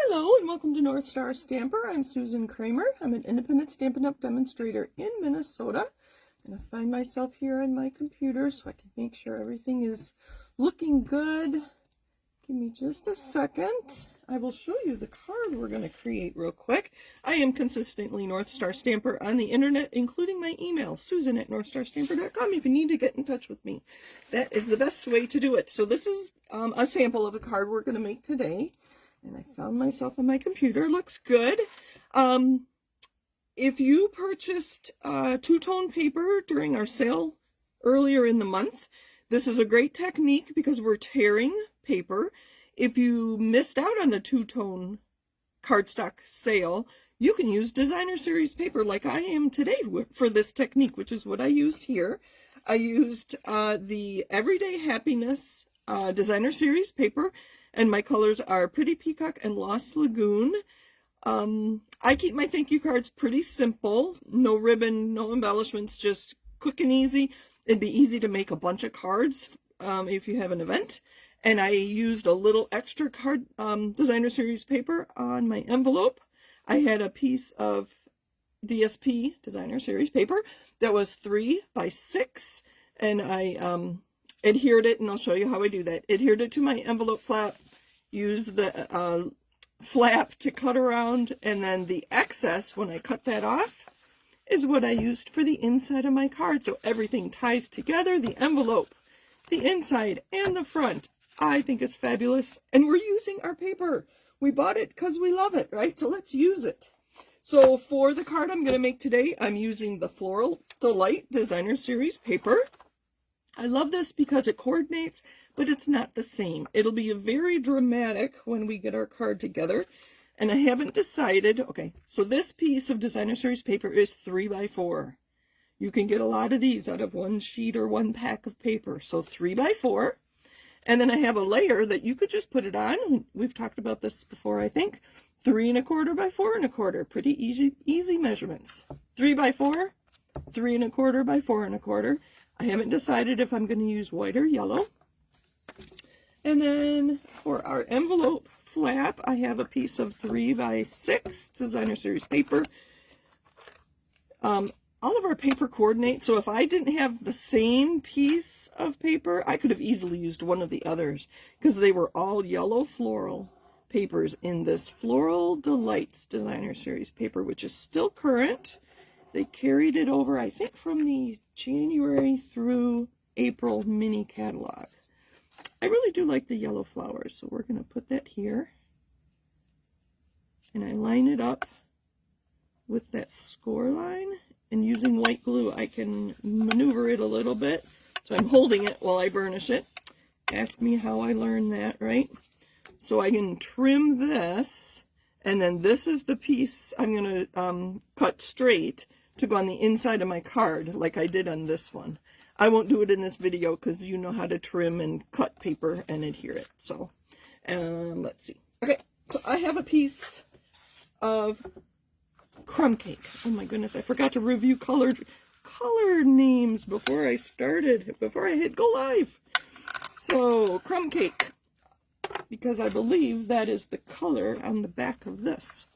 Hello and welcome to North Star Stamper. I'm Susan Kramer. I'm an independent Stampin' Up! Demonstrator in Minnesota. I'm going to find myself here on my computer so I can make sure everything is looking good. Give me just a second. I will show you the card we're going to create real quick. I am consistently North Star Stamper on the internet, including my email, susan@northstarstamper.com, if you need to get in touch with me. That is the best way to do it. So this is a sample of a card we're going to make today. And I found myself on my computer. Looks good. If you purchased two-tone paper during our sale earlier in the month, this is a great technique because we're tearing paper. If you missed out on the two-tone cardstock sale, you can use designer series paper like I am today for this technique, which is what I used here. I used the Everyday Happiness designer series paper, and my colors are Pretty Peacock and Lost Lagoon. I keep my thank you cards pretty simple. No ribbon, no embellishments, just quick and easy. It'd be easy to make a bunch of cards if you have an event. And I used a little extra card designer series paper on my envelope. I had a piece of DSP designer series paper that was 3 by 6, and I adhered it, and I'll show you how I do that. Adhered it to my envelope flap, use the flap to cut around, and then the excess, when I cut that off, is what I used for the inside of my card. So everything ties together, the envelope, the inside, and the front. I think it's fabulous, and we're using our paper. We bought it because we love it, right? So let's use it. So for the card I'm going to make today, I'm using the Floral Delight Designer Series paper. I love this because it coordinates, but it's not the same. It'll be very dramatic when we get our card together. And I haven't decided. Okay, so this piece of designer series paper is 3 by 4. You can get a lot of these out of one sheet or one pack of paper. So 3 by 4. And then I have a layer that you could just put it on. We've talked about this before, I think. 3 1/4 by 4 1/4. Pretty easy measurements. 3 by 4, 3 1/4 by 4 1/4. I haven't decided if I'm going to use white or yellow. And then for our envelope flap, I have a piece of 3 by 6 designer series paper. All of our paper coordinates, so if I didn't have the same piece of paper, I could have easily used one of the others because they were all yellow floral papers in this Floral Delights designer series paper, which is still current. They carried it over, I think, from the January through April mini catalog. I really do like the yellow flowers, so we're going to put that here. And I line it up with that score line. And using white glue, I can maneuver it a little bit. So I'm holding it while I burnish it. Ask me how I learned that, right? So I can trim this, and then this is the piece I'm going to cut straight to go on the inside of my card, like I did on this one. I won't do it in this video because you know how to trim and cut paper and adhere it. So, let's see. Okay, so I have a piece of crumb cake. Oh my goodness, I forgot to review color names before I started, before I hit go live. So, crumb cake, because I believe that is the color on the back of this.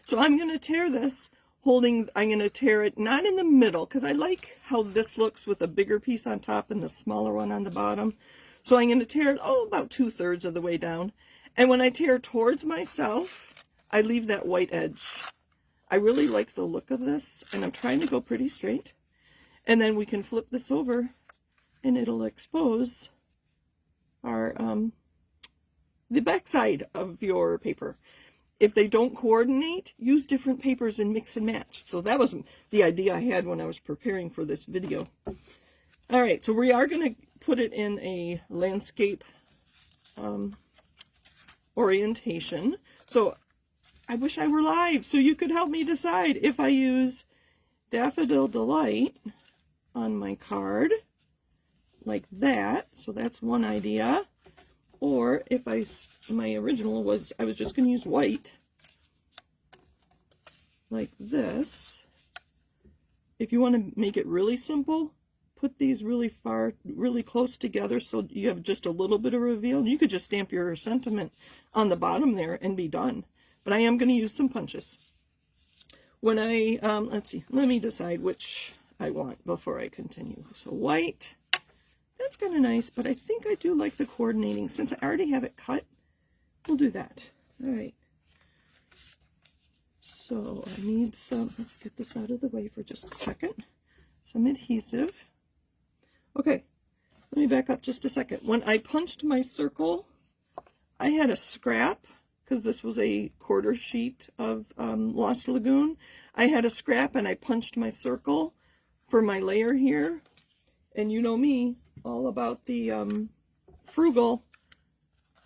So I'm going to tear this. I'm going to tear it not in the middle because I like how this looks with a bigger piece on top and the smaller one on the bottom. So I'm going to tear it, about 2/3 of the way down. And when I tear towards myself, I leave that white edge. I really like the look of this, and I'm trying to go pretty straight. And then we can flip this over, and it'll expose our the back side of your paper. If they don't coordinate, use different papers and mix and match. So that was the idea I had when I was preparing for this video. All right, so we are going to put it in a landscape orientation. So I wish I were live so you could help me decide if I use Daffodil Delight on my card like that. So that's one idea. Or if my original was, I was just going to use white, like this. If you want to make it really simple, put these really close together so you have just a little bit of reveal. You could just stamp your sentiment on the bottom there and be done. But I am going to use some punches. When I, let's see, let me decide which I want before I continue. So white, that's kind of nice, but I think I do like the coordinating. Since I already have it cut, we'll do that. All right. So I need some, let's get this out of the way for just a second. Some adhesive. Okay, let me back up just a second. When I punched my circle, I had a scrap, because this was a quarter sheet of Lost Lagoon. I had a scrap and I punched my circle for my layer here. And you know me, all about the frugal.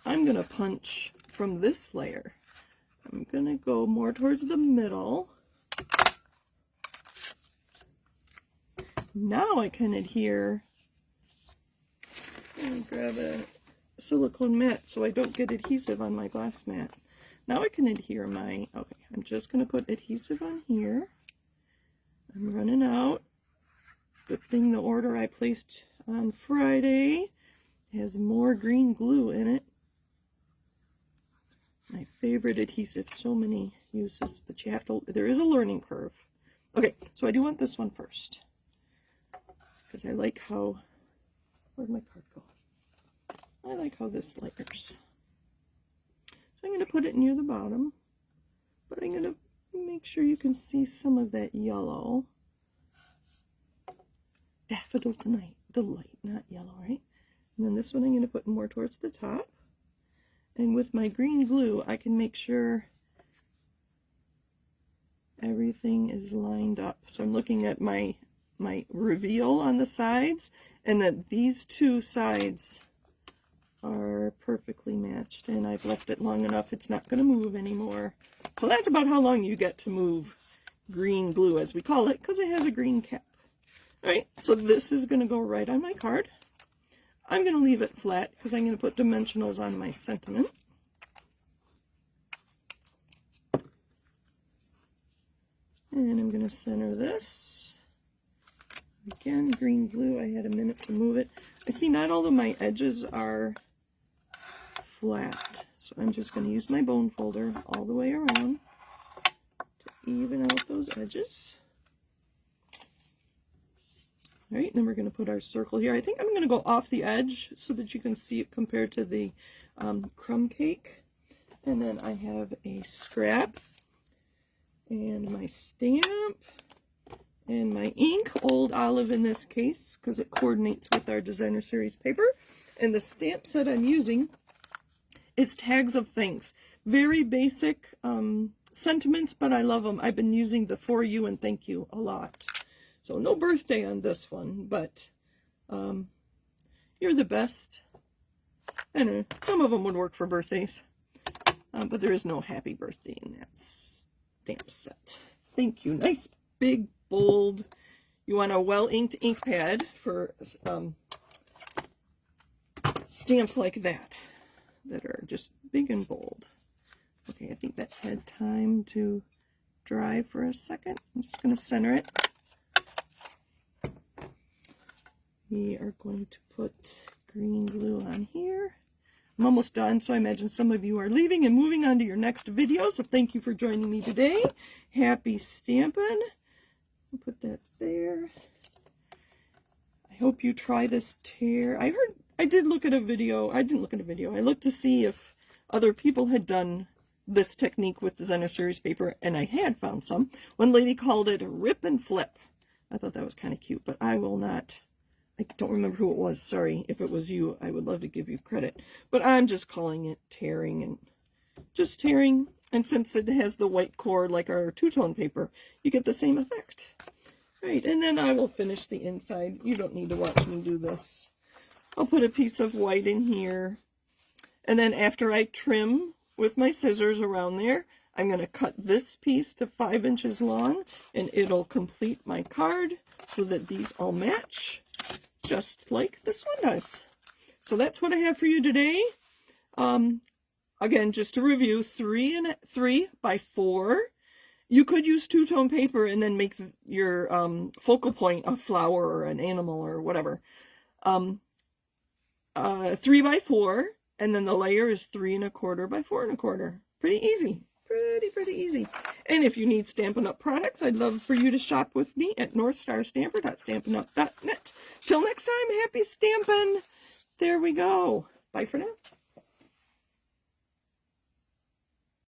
I'm going to punch from this layer. I'm going to go more towards the middle. Now I can adhere. Let me grab a silicone mat so I don't get adhesive on my glass mat. Now I can adhere my, okay, I'm just going to put adhesive on here. I'm running out. Good thing the order I placed on Friday has more green glue in it. My favorite adhesive, so many uses, but you have to, there is a learning curve. Okay, so I do want this one first, because I like how, where'd my card go? I like how this layers. So I'm going to put it near the bottom, but I'm going to make sure you can see some of that yellow. Daffodil tonight, delight, not yellow, right? And then this one I'm going to put more towards the top. And with my green glue, I can make sure everything is lined up. So I'm looking at my reveal on the sides, and that these two sides are perfectly matched. And I've left it long enough, it's not going to move anymore. So that's about how long you get to move green glue, as we call it, because it has a green cap. All right, so this is going to go right on my card. I'm going to leave it flat because I'm going to put dimensionals on my sentiment. And I'm going to center this. Again, green glue. I had a minute to move it. I see not all of my edges are flat, so I'm just going to use my bone folder all the way around to even out those edges. All right, then we're going to put our circle here. I think I'm going to go off the edge so that you can see it compared to the crumb cake. And then I have a scrap and my stamp and my ink, Old Olive in this case, because it coordinates with our designer series paper. And the stamp set I'm using is Tags of Thanks. Very basic sentiments, but I love them. I've been using the For You and Thank You a lot. So no birthday on this one, but you're the best. I know, some of them would work for birthdays, but there is no happy birthday in that stamp set. Thank you. Nice, big, bold. You want a well-inked ink pad for stamps like that are just big and bold. Okay, I think that's had time to dry for a second. I'm just going to center it. We are going to put green glue on here. I'm almost done, so I imagine some of you are leaving and moving on to your next video, so thank you for joining me today. Happy stamping. I'll put that there. I hope you try this tear. I did look at a video. I didn't look at a video. I looked to see if other people had done this technique with designer series paper, and I had found some. One lady called it a rip and flip. I thought that was kind of cute, but I will not. I don't remember who it was. Sorry. If it was you, I would love to give you credit. But I'm just calling it tearing, and just tearing. And since it has the white core like our two-tone paper, you get the same effect. Right, and then I will finish the inside. You don't need to watch me do this. I'll put a piece of white in here. And then after I trim with my scissors around there, I'm going to cut this piece to 5 inches long, and it'll complete my card so that these all match, just like this one does. So that's what I have for you today. Again, just to review, 3 by 4. You could use two-tone paper and then make your focal point a flower or an animal or whatever. 3x4, and then the layer is 3 1/4 by 4 1/4. Pretty easy. Pretty easy. And if you need Stampin' Up! Products, I'd love for you to shop with me at northstarstamper.stampinup.net. Till next time, happy stampin'. There we go. Bye for now.